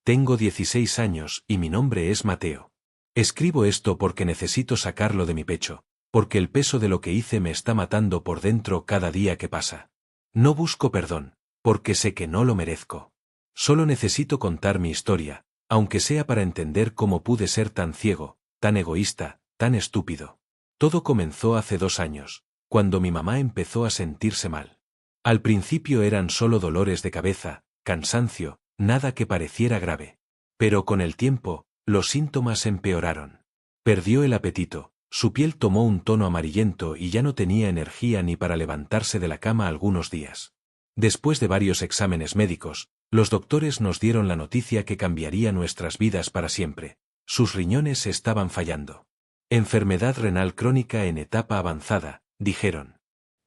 Tengo 16 años y mi nombre es Mateo. Escribo esto porque necesito sacarlo de mi pecho, porque el peso de lo que hice me está matando por dentro cada día que pasa. No busco perdón, porque sé que no lo merezco. Solo necesito contar mi historia, aunque sea para entender cómo pude ser tan ciego, tan egoísta, tan estúpido. Todo comenzó hace 2 años, cuando mi mamá empezó a sentirse mal. Al principio eran solo dolores de cabeza, cansancio, nada que pareciera grave. Pero con el tiempo, los síntomas empeoraron. Perdió el apetito, su piel tomó un tono amarillento y ya no tenía energía ni para levantarse de la cama algunos días. Después de varios exámenes médicos, los doctores nos dieron la noticia que cambiaría nuestras vidas para siempre. Sus riñones estaban fallando. Enfermedad renal crónica en etapa avanzada, dijeron.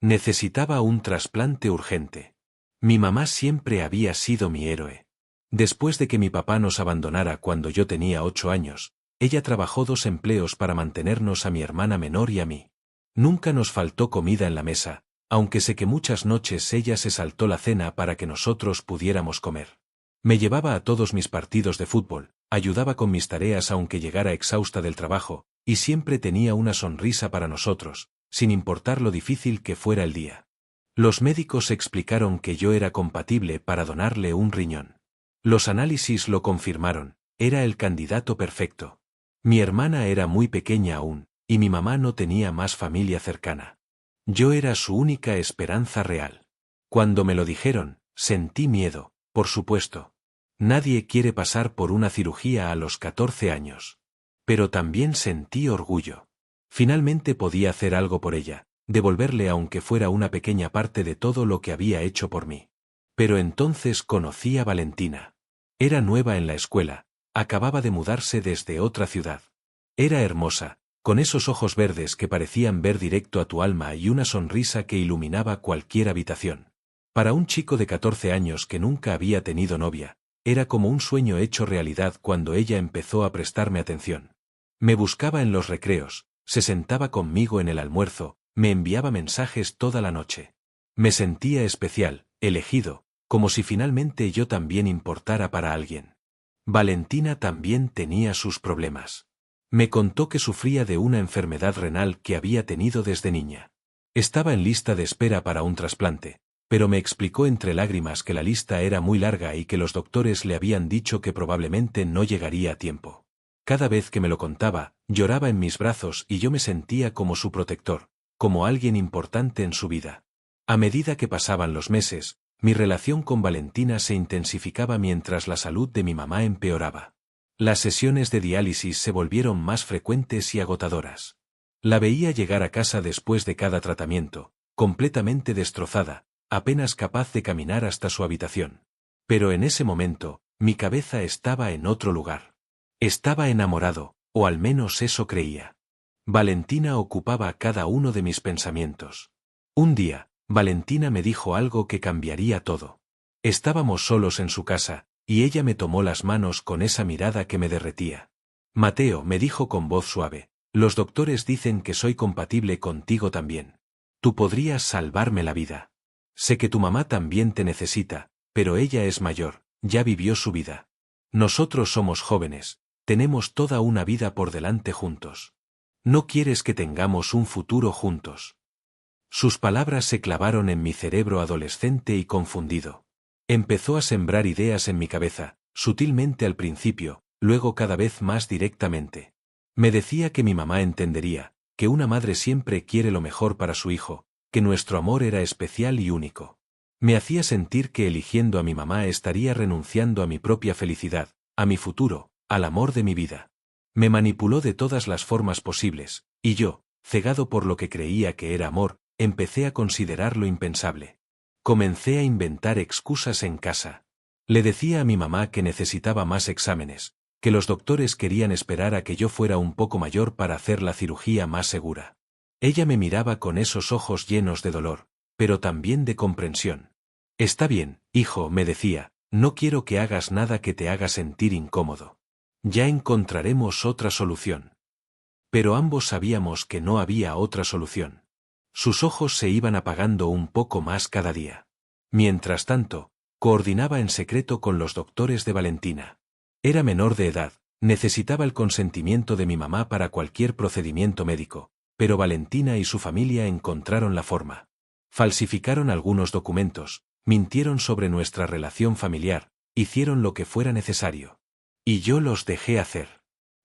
Necesitaba un trasplante urgente. Mi mamá siempre había sido mi héroe. Después de que mi papá nos abandonara cuando yo tenía 8 años, ella trabajó 2 empleos para mantenernos a mi hermana menor y a mí. Nunca nos faltó comida en la mesa, aunque sé que muchas noches ella se saltó la cena para que nosotros pudiéramos comer. Me llevaba a todos mis partidos de fútbol, ayudaba con mis tareas aunque llegara exhausta del trabajo, y siempre tenía una sonrisa para nosotros, sin importar lo difícil que fuera el día. Los médicos explicaron que yo era compatible para donarle un riñón. Los análisis lo confirmaron, era el candidato perfecto. Mi hermana era muy pequeña aún, y mi mamá no tenía más familia cercana. Yo era su única esperanza real. Cuando me lo dijeron, sentí miedo, por supuesto. Nadie quiere pasar por una cirugía a los 14 años. Pero también sentí orgullo. Finalmente podía hacer algo por ella, devolverle aunque fuera una pequeña parte de todo lo que había hecho por mí. Pero entonces conocí a Valentina. Era nueva en la escuela, acababa de mudarse desde otra ciudad. Era hermosa, con esos ojos verdes que parecían ver directo a tu alma y una sonrisa que iluminaba cualquier habitación. Para un chico de 14 años que nunca había tenido novia, era como un sueño hecho realidad cuando ella empezó a prestarme atención. Me buscaba en los recreos, se sentaba conmigo en el almuerzo, me enviaba mensajes toda la noche. Me sentía especial, elegido, como si finalmente yo también importara para alguien. Valentina también tenía sus problemas. Me contó que sufría de una enfermedad renal que había tenido desde niña. Estaba en lista de espera para un trasplante, pero me explicó entre lágrimas que la lista era muy larga y que los doctores le habían dicho que probablemente no llegaría a tiempo. Cada vez que me lo contaba, lloraba en mis brazos y yo me sentía como su protector, como alguien importante en su vida. A medida que pasaban los meses, mi relación con Valentina se intensificaba mientras la salud de mi mamá empeoraba. Las sesiones de diálisis se volvieron más frecuentes y agotadoras. La veía llegar a casa después de cada tratamiento, completamente destrozada, apenas capaz de caminar hasta su habitación. Pero en ese momento, mi cabeza estaba en otro lugar. Estaba enamorado, o al menos eso creía. Valentina ocupaba cada uno de mis pensamientos. Un día, Valentina me dijo algo que cambiaría todo. Estábamos solos en su casa, y ella me tomó las manos con esa mirada que me derretía. Mateo, me dijo con voz suave, los doctores dicen que soy compatible contigo también. Tú podrías salvarme la vida. Sé que tu mamá también te necesita, pero ella es mayor, ya vivió su vida. Nosotros somos jóvenes, tenemos toda una vida por delante juntos. No quieres que tengamos un futuro juntos. Sus palabras se clavaron en mi cerebro adolescente y confundido. Empezó a sembrar ideas en mi cabeza, sutilmente al principio, luego cada vez más directamente. Me decía que mi mamá entendería, que una madre siempre quiere lo mejor para su hijo, que nuestro amor era especial y único. Me hacía sentir que eligiendo a mi mamá estaría renunciando a mi propia felicidad, a mi futuro, al amor de mi vida. Me manipuló de todas las formas posibles, y yo, cegado por lo que creía que era amor, empecé a considerarlo impensable. Comencé a inventar excusas en casa. Le decía a mi mamá que necesitaba más exámenes, que los doctores querían esperar a que yo fuera un poco mayor para hacer la cirugía más segura. Ella me miraba con esos ojos llenos de dolor, pero también de comprensión. Está bien, hijo, me decía, no quiero que hagas nada que te haga sentir incómodo. Ya encontraremos otra solución. Pero ambos sabíamos que no había otra solución. Sus ojos se iban apagando un poco más cada día. Mientras tanto, coordinaba en secreto con los doctores de Valentina. Era menor de edad, necesitaba el consentimiento de mi mamá para cualquier procedimiento médico, pero Valentina y su familia encontraron la forma. Falsificaron algunos documentos, mintieron sobre nuestra relación familiar, hicieron lo que fuera necesario. Y yo los dejé hacer.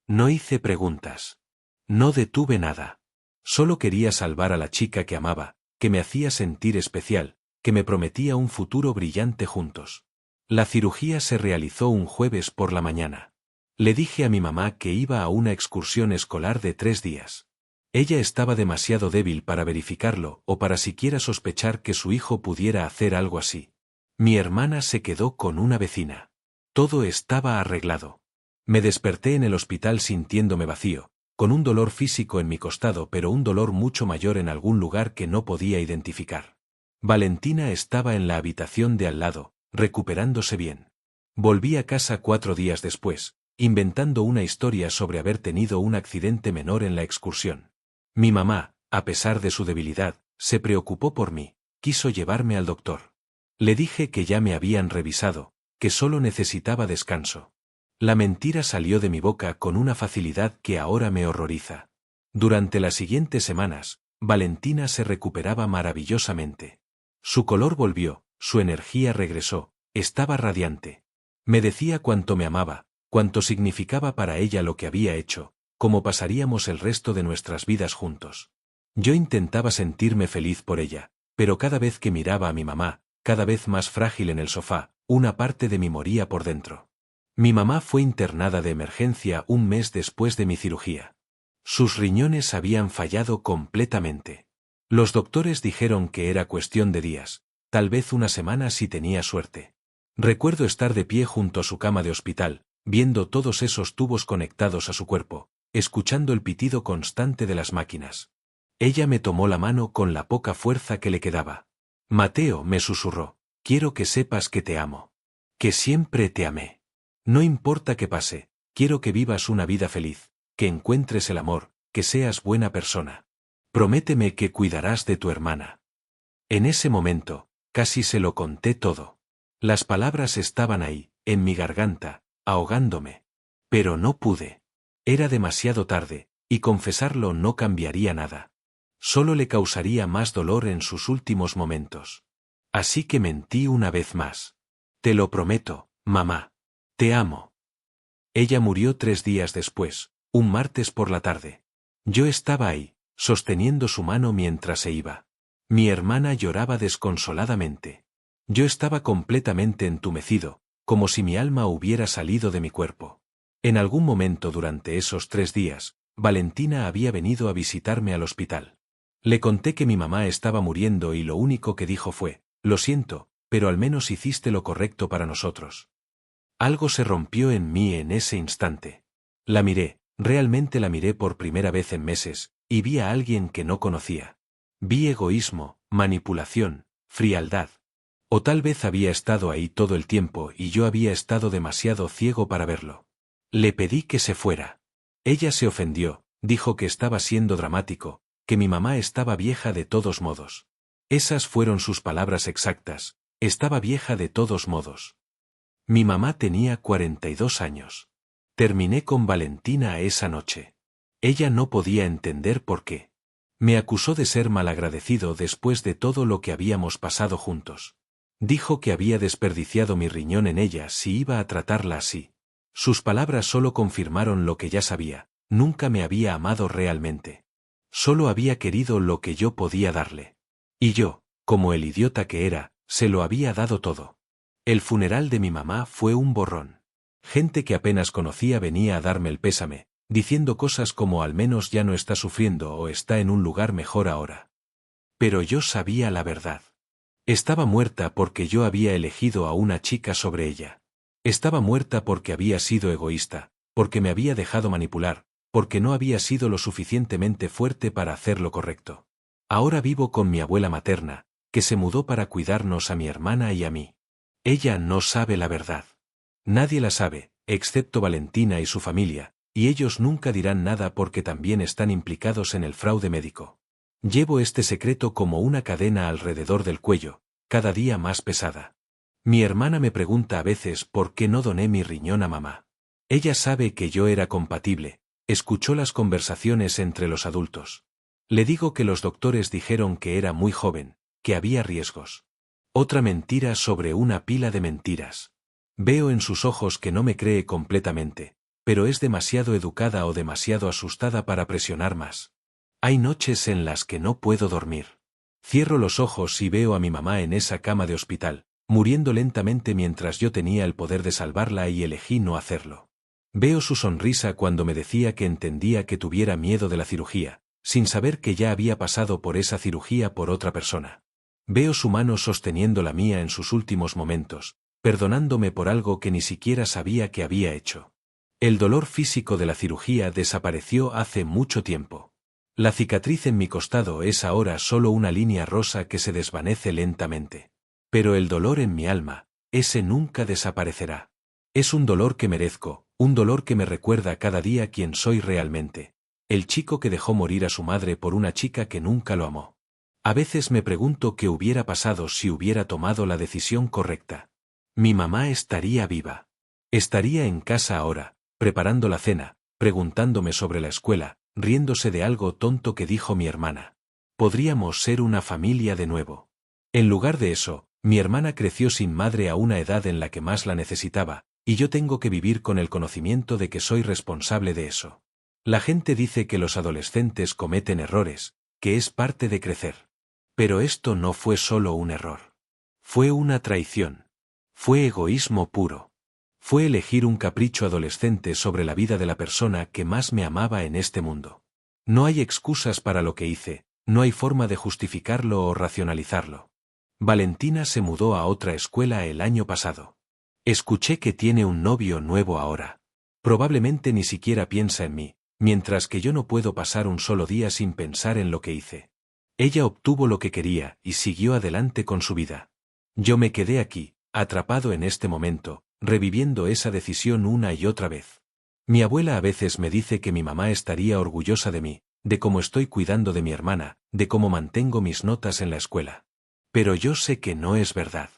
No hice preguntas. No detuve nada. Solo quería salvar a la chica que amaba, que me hacía sentir especial, que me prometía un futuro brillante juntos. La cirugía se realizó un jueves por la mañana. Le dije a mi mamá que iba a una excursión escolar de 3 días. Ella estaba demasiado débil para verificarlo o para siquiera sospechar que su hijo pudiera hacer algo así. Mi hermana se quedó con una vecina. Todo estaba arreglado. Me desperté en el hospital sintiéndome vacío, con un dolor físico en mi costado pero un dolor mucho mayor en algún lugar que no podía identificar. Valentina estaba en la habitación de al lado, recuperándose bien. Volví a casa 4 días después, inventando una historia sobre haber tenido un accidente menor en la excursión. Mi mamá, a pesar de su debilidad, se preocupó por mí, quiso llevarme al doctor. Le dije que ya me habían revisado, que solo necesitaba descanso. La mentira salió de mi boca con una facilidad que ahora me horroriza. Durante las siguientes semanas, Valentina se recuperaba maravillosamente. Su color volvió, su energía regresó, estaba radiante. Me decía cuánto me amaba, cuánto significaba para ella lo que había hecho, cómo pasaríamos el resto de nuestras vidas juntos. Yo intentaba sentirme feliz por ella, pero cada vez que miraba a mi mamá, cada vez más frágil en el sofá, una parte de mí moría por dentro. Mi mamá fue internada de emergencia un mes después de mi cirugía. Sus riñones habían fallado completamente. Los doctores dijeron que era cuestión de días, tal vez una semana si tenía suerte. Recuerdo estar de pie junto a su cama de hospital, viendo todos esos tubos conectados a su cuerpo, escuchando el pitido constante de las máquinas. Ella me tomó la mano con la poca fuerza que le quedaba. Mateo, me susurró, quiero que sepas que te amo. Que siempre te amé. No importa qué pase, quiero que vivas una vida feliz, que encuentres el amor, que seas buena persona. Prométeme que cuidarás de tu hermana. En ese momento, casi se lo conté todo. Las palabras estaban ahí, en mi garganta, ahogándome. Pero no pude. Era demasiado tarde, y confesarlo no cambiaría nada. Solo le causaría más dolor en sus últimos momentos. Así que mentí una vez más. Te lo prometo, mamá. Te amo. Ella murió 3 días después, un martes por la tarde. Yo estaba ahí, sosteniendo su mano mientras se iba. Mi hermana lloraba desconsoladamente. Yo estaba completamente entumecido, como si mi alma hubiera salido de mi cuerpo. En algún momento durante esos 3 días, Valentina había venido a visitarme al hospital. Le conté que mi mamá estaba muriendo y lo único que dijo fue, lo siento, pero al menos hiciste lo correcto para nosotros. Algo se rompió en mí en ese instante. La miré, realmente la miré por primera vez en meses, y vi a alguien que no conocía. Vi egoísmo, manipulación, frialdad. O tal vez había estado ahí todo el tiempo y yo había estado demasiado ciego para verlo. Le pedí que se fuera. Ella se ofendió, dijo que estaba siendo dramático, que mi mamá estaba vieja de todos modos. Esas fueron sus palabras exactas, estaba vieja de todos modos. Mi mamá tenía 42 años. Terminé con Valentina esa noche. Ella no podía entender por qué. Me acusó de ser malagradecido después de todo lo que habíamos pasado juntos. Dijo que había desperdiciado mi riñón en ella si iba a tratarla así. Sus palabras solo confirmaron lo que ya sabía, nunca me había amado realmente. Solo había querido lo que yo podía darle. Y yo, como el idiota que era, se lo había dado todo. El funeral de mi mamá fue un borrón. Gente que apenas conocía venía a darme el pésame, diciendo cosas como al menos ya no está sufriendo o está en un lugar mejor ahora. Pero yo sabía la verdad. Estaba muerta porque yo había elegido a una chica sobre ella. Estaba muerta porque había sido egoísta, porque me había dejado manipular, porque no había sido lo suficientemente fuerte para hacer lo correcto. Ahora vivo con mi abuela materna, que se mudó para cuidarnos a mi hermana y a mí. Ella no sabe la verdad. Nadie la sabe, excepto Valentina y su familia, y ellos nunca dirán nada porque también están implicados en el fraude médico. Llevo este secreto como una cadena alrededor del cuello, cada día más pesada. Mi hermana me pregunta a veces por qué no doné mi riñón a mamá. Ella sabe que yo era compatible, escuchó las conversaciones entre los adultos. Le digo que los doctores dijeron que era muy joven, que había riesgos. Otra mentira sobre una pila de mentiras. Veo en sus ojos que no me cree completamente, pero es demasiado educada o demasiado asustada para presionar más. Hay noches en las que no puedo dormir. Cierro los ojos y veo a mi mamá en esa cama de hospital, muriendo lentamente mientras yo tenía el poder de salvarla y elegí no hacerlo. Veo su sonrisa cuando me decía que entendía que tuviera miedo de la cirugía, sin saber que ya había pasado por esa cirugía por otra persona. Veo su mano sosteniendo la mía en sus últimos momentos, perdonándome por algo que ni siquiera sabía que había hecho. El dolor físico de la cirugía desapareció hace mucho tiempo. La cicatriz en mi costado es ahora solo una línea rosa que se desvanece lentamente. Pero el dolor en mi alma, ese nunca desaparecerá. Es un dolor que merezco, un dolor que me recuerda cada día quién soy realmente. El chico que dejó morir a su madre por una chica que nunca lo amó. A veces me pregunto qué hubiera pasado si hubiera tomado la decisión correcta. Mi mamá estaría viva. Estaría en casa ahora, preparando la cena, preguntándome sobre la escuela, riéndose de algo tonto que dijo mi hermana. Podríamos ser una familia de nuevo. En lugar de eso, mi hermana creció sin madre a una edad en la que más la necesitaba, y yo tengo que vivir con el conocimiento de que soy responsable de eso. La gente dice que los adolescentes cometen errores, que es parte de crecer. Pero esto no fue solo un error. Fue una traición. Fue egoísmo puro. Fue elegir un capricho adolescente sobre la vida de la persona que más me amaba en este mundo. No hay excusas para lo que hice, no hay forma de justificarlo o racionalizarlo. Valentina se mudó a otra escuela el año pasado. Escuché que tiene un novio nuevo ahora. Probablemente ni siquiera piensa en mí, mientras que yo no puedo pasar un solo día sin pensar en lo que hice. Ella obtuvo lo que quería y siguió adelante con su vida. Yo me quedé aquí, atrapado en este momento, reviviendo esa decisión una y otra vez. Mi abuela a veces me dice que mi mamá estaría orgullosa de mí, de cómo estoy cuidando de mi hermana, de cómo mantengo mis notas en la escuela. Pero yo sé que no es verdad.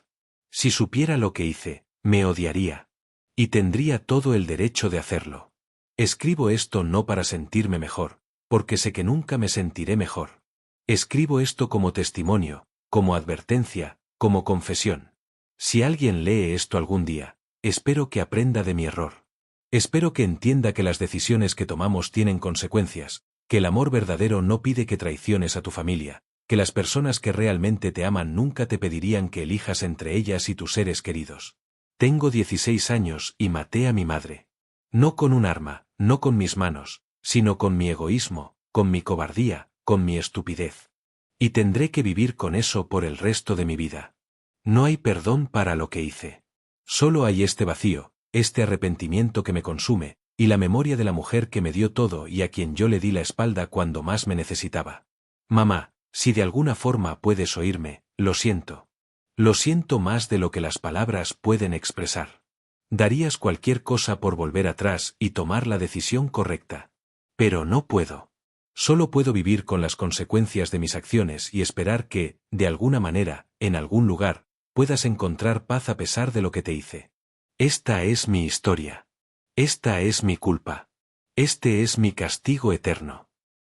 Si supiera lo que hice, me odiaría. Y tendría todo el derecho de hacerlo. Escribo esto no para sentirme mejor, porque sé que nunca me sentiré mejor. Escribo esto como testimonio, como advertencia, como confesión. Si alguien lee esto algún día, espero que aprenda de mi error. Espero que entienda que las decisiones que tomamos tienen consecuencias, que el amor verdadero no pide que traiciones a tu familia, que las personas que realmente te aman nunca te pedirían que elijas entre ellas y tus seres queridos. Tengo 16 años y maté a mi madre. No con un arma, no con mis manos, sino con mi egoísmo, con mi cobardía, con mi estupidez. Y tendré que vivir con eso por el resto de mi vida. No hay perdón para lo que hice. Solo hay este vacío, este arrepentimiento que me consume, y la memoria de la mujer que me dio todo y a quien yo le di la espalda cuando más me necesitaba. Mamá, si de alguna forma puedes oírme, lo siento. Lo siento más de lo que las palabras pueden expresar. Darías cualquier cosa por volver atrás y tomar la decisión correcta. Pero no puedo. Solo puedo vivir con las consecuencias de mis acciones y esperar que, de alguna manera, en algún lugar, puedas encontrar paz a pesar de lo que te hice. Esta es mi historia. Esta es mi culpa. Este es mi castigo eterno.